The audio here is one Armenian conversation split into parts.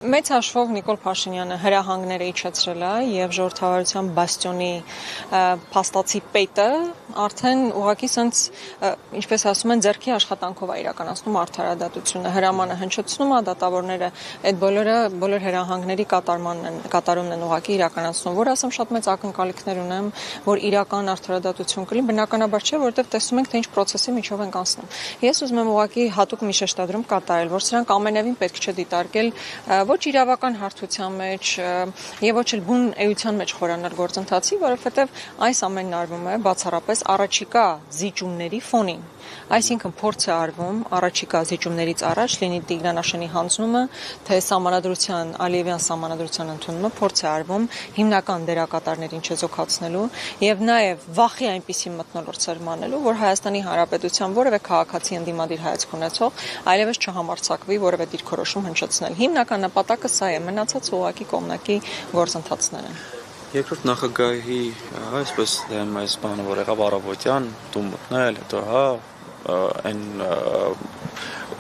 Մեծ հաշվով Նիկոլ Փաշինյանը հրահանգները իջեցրել է եւ ժողովրդավարության բաստիոնի փաստացի պետը արդեն ուղղակի սենց ինչպես ասում են ձեռքի աշխատանքով է իրականացնում արդարադատությունը, հրամանը հնչեցնում է, դատավորները այդ բոլոր հրահանգների կատարումն են ուղղակի իրականացնում, որ ասեմ շատ մեծ ակնկալիքներ ունեմ, որ իրական արդարադատություն կլինի, բնականաբար չէ, որովհետեւ տեսնում ենք թե ինչ process-ի միջով ենք անցնում։ Ես ուզում եմ ուղղակի հատուկ մի շեշտադրում կատարել, որ սրանք ամենևին պետք չէ դիտարկել ոչ իրավական հարթության մեջ եւ ոչ էլ բուն էության մեջ խորանալ գործընթացի, որովհետեւ այս ամենն արվում է բացառապես առաջիկա զիջումների ֆոնին։ Այսինքն փորձ է արվում առաջիկա զիջումներից առաջ լինի Տիգրան հանձնումը, թե սահմանադրության Ալիևյան սահմանադրության ընդունումը փորձ է արվում հիմնական դերակատարներին չեզոքացնելու եւ նաեւ վախի այնպիսի մթնոլորտ սերմանելու, որ Հայաստանի Հանրապետության որևէ քաղաքացի ընդդիմադիր հայացք ունեցող այլևս չհամարձակվի որևէ դիրքորոշում հնչեցնել։ Հիմնական նպատակը սա է, մնացած ուղղակի կողմնակի գործընթացներ են։ Երկրորդ նախագահի այսպես այս բանը որ եղավ առավոտյան տուն մտնել, հետո այն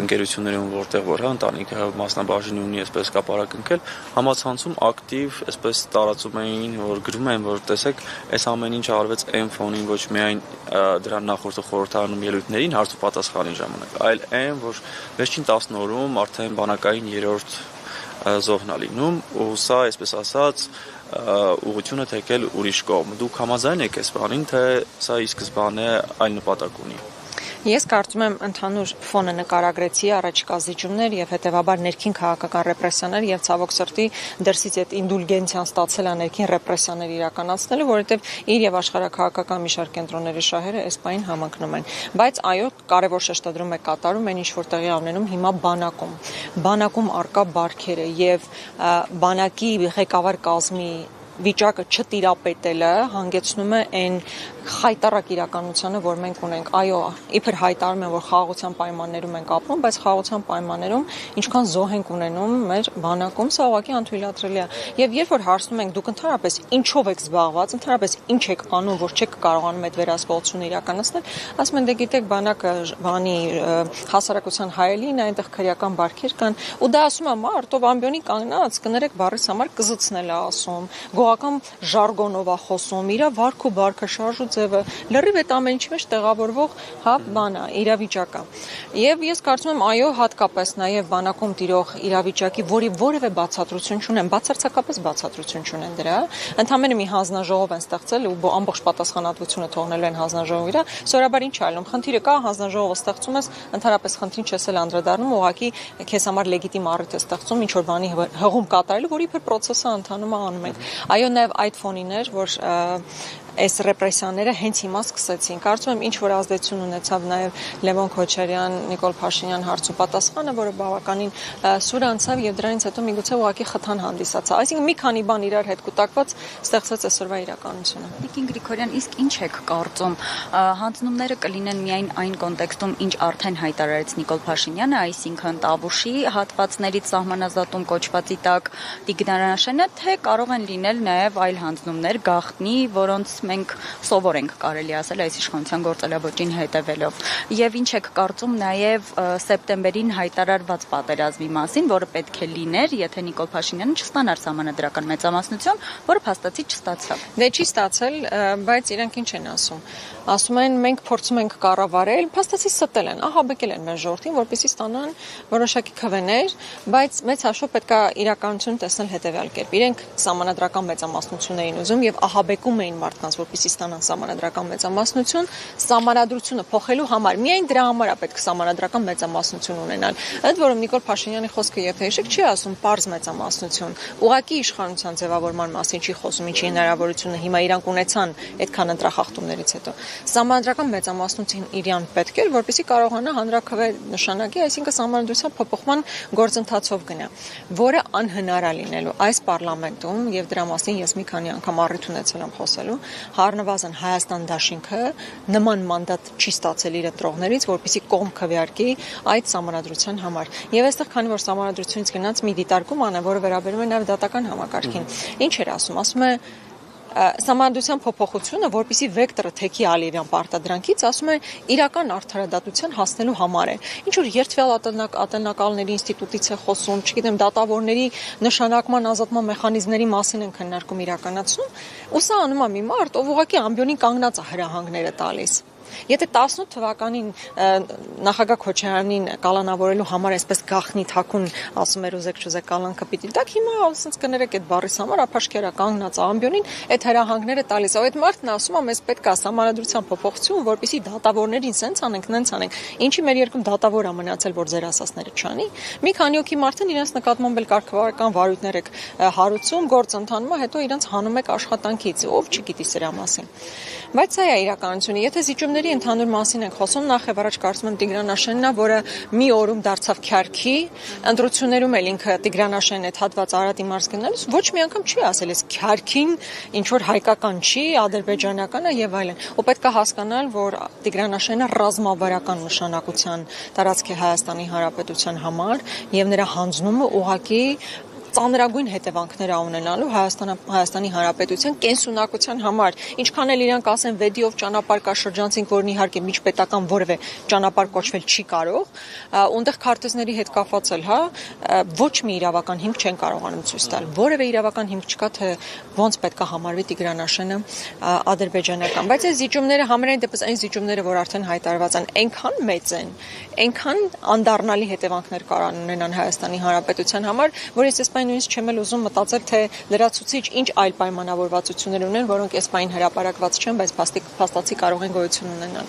ընկերություններում որտեղ որ ընտանիքը մասնաբաժին ունի այսպես կապարակնքել համացանցում ակտիվ այսպես տարածում էին որ գրում են որ տեսեք այս ամեն ինչ արվեց այն ֆոնին ոչ միայն դրան նախորդող խորհրդարանում ելույթներին հարց ու պատասխանի ժամանակ այլ այն որ վերջին 10 օրում արդեն բանակային երրորդ զոհն է լինում ու սա այսպես ասած ուղղությունը թեկել ուրիշ կողմ դուք համաձայն եք այս բանին թե սա ի սկզբանե այլ նպատակ ունի Ես կարծում եմ ընդհանուր ֆոնը նկարագրեցի առաջիկա զիջումներ եւ հետեւաբար ներքին քաղաքական ռեպրեսիաներ եւ ցավոք սրտի դրսից այդ ինդուլգենցիան ստացել է ներքին ռեպրեսիաներ իրականացնելու, որովհետեւ իր եւ աշխարհակաղակական մի շարք կենտրոնների շահերը այս պայն համընկնում են։ Բայց այո, կարևոր շեշտադրում է կատարում այն ինչ որ տեղի ունենում հիմա բանակում արկա բարքերը եւ բանակի ղեկավար կազմի վիճակը չտիրապետելը հանգեցնում է այն խայտարակ իրականությանը, որ մենք ունենք։ Այո, իբր հայտարարում են, որ խաղաղության պայմաններում ենք ապրում, բայց խաղաղության պայմաններում ինչքան զոհ ենք ունենում մեր բանակում, սա ուղղակի անթույլատրելի է։ Եվ երբ որ հարցնում ենք դուք ընդհանրապես ինչով եք զբաղված, ընդհանրապես ինչ եք անում, որ չեք կարողանում այդ վերահսկողությունը իրականացնել, ասում են դե գիտեք բանակը բանի հասարակության հայելին, այնտեղ քրեական բարքեր կան, ու դա ասում է մարդ, ով ամբիոնի կանգնած, կներեք բառից համար կզծնել է ասում, գողական ժարգոնով է խոսում, իր վարք ու բարքը շարժ ձևը լրիվ այդ ամեն ինչի մեջ տեղավորվող բան է, իրավիճակ է։ Եվ ես կարծում եմ այո, հատկապես նաև բանակում տիրող իրավիճակի, որի որևէ բացատրություն չունեն, բացարձակապես բացատրություն չունեն դրա, ընդհանրապես մի հանձնաժողով են ստեղծել ու ամբողջ պատասխանատվությունը թողնելու են հանձնաժողովի վրա, սովորաբար ինչ այլում, խնդիրը կա, հանձնաժողովը ստեղծում ես, ընդհանրապես խնդրին չես էլ անդրադառնում, ուղղակի քեզ համար լեգիտիմ առիթ է ստեղծում ինչ որ բանի հղում կատարելու, որի իբր process-ը ընթանում է անում ենք։ Այո, նաև այդ ֆոնին էր, որ այս ռեպրեսիաները հենց հիմա սկսեցին։ Կարծում եմ ինչ որ ազդեցություն ունեցավ նաև Լևոն Քոչարյան, Նիկոլ Փաշինյան հարց ու պատասխանը, որը բավականին սուր անցավ եւ դրանից հետո միգուցե ուղղակի խթան հանդիսացավ։ Այսինքն մի քանի բան իրար հետ կուտակված ստեղծվեց այսօրվա իրականությունը։ Տիկին Գրիգորյան, իսկ ինչ եք կարծում, հանձնումները կլինեն միայն այն կոնտեքստում, ինչ արդեն հայտարարեց Նիկոլ Փաշինյանը, այսինքն Տավուշի հատվածներից սահմանազատում կոչվածի տակ Տիգրան, թե կարող են լինել նաև այլ հանձնումներ, գաղտնի, որոնց մենք սովոր ենք կարելի ասել այս իշխանության գործելավոճին հետևելով։ Եվ ինչ եք կարծում նաև սեպտեմբերին հայտարարված պատերազմի մասին, որը պետք է լիներ, եթե Նիկոլ Փաշինյանը չստանար սահմանադրական մեծամասնություն, որը փաստացի չստացավ։ Դե չի ստացել, բայց իրանք ինչ են ասում։ Ասում են մենք փորձում ենք կառավարել, փաստացի ստել են, ահաբեկել են մեր ժողովրդին, որպեսզի ստանան որոշակի քվեներ, բայց մեծ հաշվով պետք է իրականություն տեսնել հետևյալ կերպ։ Իրենք սահմանադրական մեծամասնություն էին ուզում եւ ահաբեկում էին մարդկանց, որպեսզի ստանան սահմանադրական մեծամասնություն, սահմանադրությունը փոխելու համար միայն դրա համար է պետք սահմանադրական մեծամասնություն ունենալ։ Ընդ որում Նիկոլ Փաշինյանի խոսքը եթե հիշեք չի ասում պարզ մեծամասնություն, ուղղակի իշխանության ձևավորման մասին չի խոսում, ինչի հնարավորությունը հիմա իրանք ունեցան այդքան ընտրախախտումներից հետո։ Սահմանադրական մեծամասնություն իրան պետք էր, որպեսզի կարողանա հանրաքվե նշանակի, այսինքն սահմանադրության փոփոխման գործընթացով գնա, որը անհնար է լինելու այս պարլամենտում եւ դրա մասին ես մի քանի անգամ առիթ ունեցել եմ խոսելու, առնվազն Հայաստան դաշինքը նման մանդատ չի ստացել իր ընտրողներից, որպեսզի կողմ քվեարկի այդ սահմանադրության համար։ Եվ այստեղ քանի որ սահմանադրությունից գնաց մի դիտարկում անա, որը վերաբերում է նաեւ դատական համակարգին։ Ինչ էր ասում։ Ասում է Սահմանադրության փոփոխությունը, որպեսզի վեկտորը թեքի Ալիևյան պարտադրանքից, ասում է, իրական արդարադատության հասնելու համար է։ Ինչ որ երթվյալ ատելնակալների ինստիտուտից է խոսում, չգիտեմ, դատավորների նշանակման ազատման մեխանիզմների մասին են քննարկում իրականացնում, ու սա անում է մի մարդ, ով ուղղակի ամբիոնին կանգնած է հրահանգները տալիս։ Եթե 18 թվականին նախագահ Քոչարյանին կալանավորելու համար այսպես գախնի թաքուն ասում էր ուզեք չուզեք կալանքը պիտի տակ, հիմա ասենց կներեք այդ բառիս համար ապաշխերա կանգնած ամբյոնին այդ հրահանգները տալիս։ Այդ մարդն ասում է մեզ պետք է սահմանադրության փոփոխություն, որպեսզի դատավորներին սենց անենք, նենց անենք։ Ինչի մեր երկրում դատավոր է մնացել, որ ձեր ասածները չանի։ Մի քանի հոգի մարդն իրենց նկատմամբ էլ կարգավարական վարույթներ եք հարուցում, գործ ընթանում է, հետո իրենց հանում եք աշխատանքից, ով չգիտի սրա մասին։ Բայց սա է իրականությունը։ Եթե զիջումների ընդհանուր մասին ենք խոսում, նախ եւ առաջ կարծում եմ Տիգրան Աշենն է, որը մի օրում դարձավ քյարքի, ընտրություններում էլ ինքը Տիգրան Աշենն այդ հատված Արարատի մարզ գնալուց ոչ մի անգամ չի ասել, այս քյարքին ինչ որ հայկական չի, ադրբեջանական է եւ այլն։ Ու պետք է հասկանալ, որ Տիգրան Աշենը ռազմավարական նշանակության տարածք է Հայաստանի Հանրապետության համար եւ նրա հանձնումը ուղղակի ծանրագույն հետևանքներ ունենալու Հայաստանի Հանրապետության կենսունակության համար։ Ինչքան էլ իրանք ասեն վեդիով ճանապարհ կա շրջանցինք, որն իհարկե միջպետական որևէ ճանապարհ կոչվել չի կարող, ունտեղ քարտեզների հետ կապված էլ, ոչ մի իրավական հիմք չեն կարողանում ցույց տալ։ Որևէ իրավական հիմք չկա, թե ոնց պետք է համարվի Տիգրան Աշենը ադրբեջանական։ Բայց այս զիջումները համենայն դեպս այն զիջումները, որ արդեն հայտարարված են, այնքան մեծ են, այնքան անդառնալի հետևանքներ կարող ունենան Հայաստանի Հանրապետության համար, որ ես նույնիսկ չեմ էլ ուզում մտածել, թե լրացուցիչ ինչ այլ պայմանավորվածություններ ունեն, որոնք այս պայն հրապարակված չեն, բայց փաստացի կարող են գոյություն ունենալ։